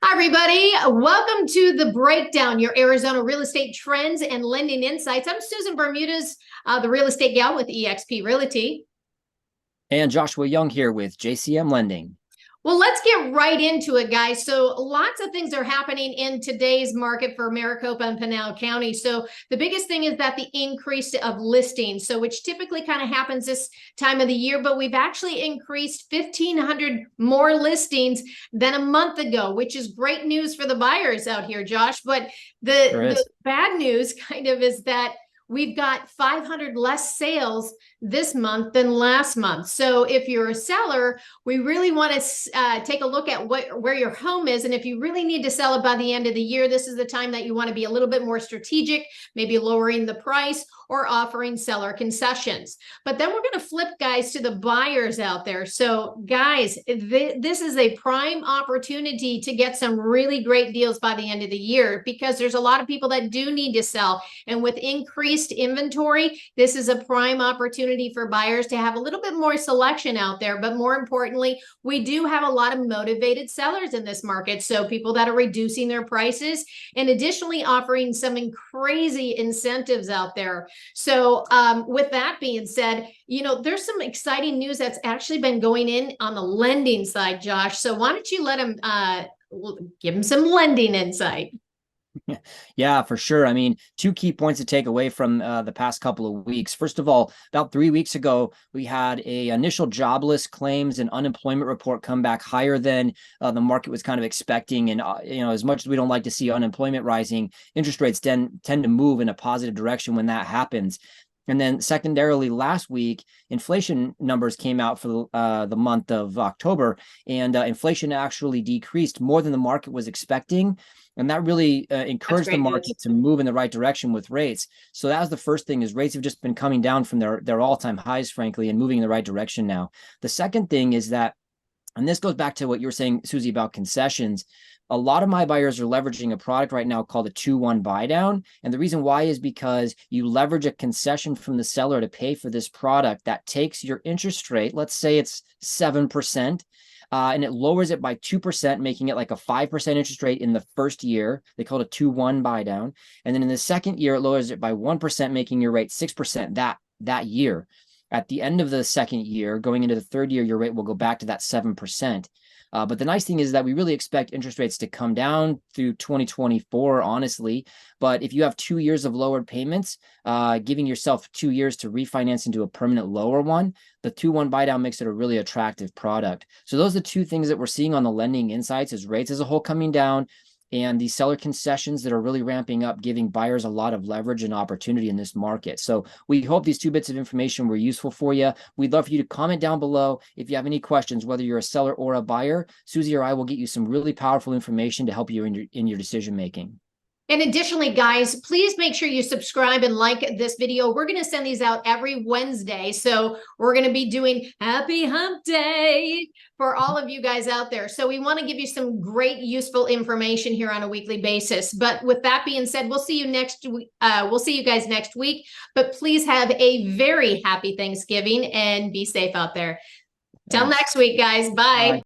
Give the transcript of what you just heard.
Hi, everybody. Welcome to the breakdown, your Arizona real estate trends and lending insights. I'm Susan Bermudez, the real estate gal with eXp Realty. And Joshua Young here with JCM Lending. Well, let's get right into it, guys. So lots of things are happening in today's market for Maricopa and Pinal County. So the biggest thing is that the increase of listings, so which typically kind of happens this time of the year, but we've actually increased 1,500 more listings than a month ago, which is great news for the buyers out here, Josh. But the bad news kind of is that we've got 500 less sales this month than last month. So if you're a seller, we really want to take a look at where your home is. And if you really need to sell it by the end of the year, this is the time that you want to be a little bit more strategic, maybe lowering the price or offering seller concessions. But then we're going to flip, guys, to the buyers out there. So guys, this is a prime opportunity to get some really great deals by the end of the year, because there's a lot of people that do need to sell. And with increased inventory, this is a prime opportunity for buyers to have a little bit more selection out there. But more importantly, we do have a lot of motivated sellers in this market. So people that are reducing their prices and additionally offering some crazy incentives out there. So with that being said, there's some exciting news that's actually been going in on the lending side, Josh. So why don't you let him give him some lending insight? Yeah, for sure. I mean, two key points to take away from the past couple of weeks. First of all, about 3 weeks ago, we had a initial jobless claims and unemployment report come back higher than the market was kind of expecting. And, as much as we don't like to see unemployment rising, interest rates tend to move in a positive direction when that happens. And then secondarily, last week, inflation numbers came out for the month of October, and inflation actually decreased more than the market was expecting. And that really encouraged the market to move in the right direction with rates. So that was the first thing, is rates have just been coming down from their all-time highs, frankly, and moving in the right direction now. The second thing is that, and this goes back to what you were saying, Susie, about concessions. A lot of my buyers are leveraging a product right now called a 2-1 buy down. And the reason why is because you leverage a concession from the seller to pay for this product that takes your interest rate, let's say it's 7%, and it lowers it by 2%, making it like a 5% interest rate in the first year. They call it a 2-1 buy down. And then in the second year, it lowers it by 1%, making your rate 6% that year. At the end of the second year, going into the third year, your rate will go back to that 7%. But the nice thing is that we really expect interest rates to come down through 2024, honestly. But if you have 2 years of lowered payments, giving yourself 2 years to refinance into a permanent lower one, the 2-1 buy down makes it a really attractive product. So those are the two things that we're seeing on the lending insights, is rates as a whole coming down, and the seller concessions that are really ramping up, giving buyers a lot of leverage and opportunity in this market. So we hope these two bits of information were useful for you. We'd love for you to comment down below if you have any questions, whether you're a seller or a buyer. Susie or I will get you some really powerful information to help you in your decision making. And additionally, guys, please make sure you subscribe and like this video. We're going to send these out every Wednesday. So we're going to be doing Happy Hump Day for all of you guys out there. So we want to give you some great, useful information here on a weekly basis. But with that being said, we'll see you next week. We'll see you guys next week. But please have a very happy Thanksgiving and be safe out there. Till next week, guys. Bye.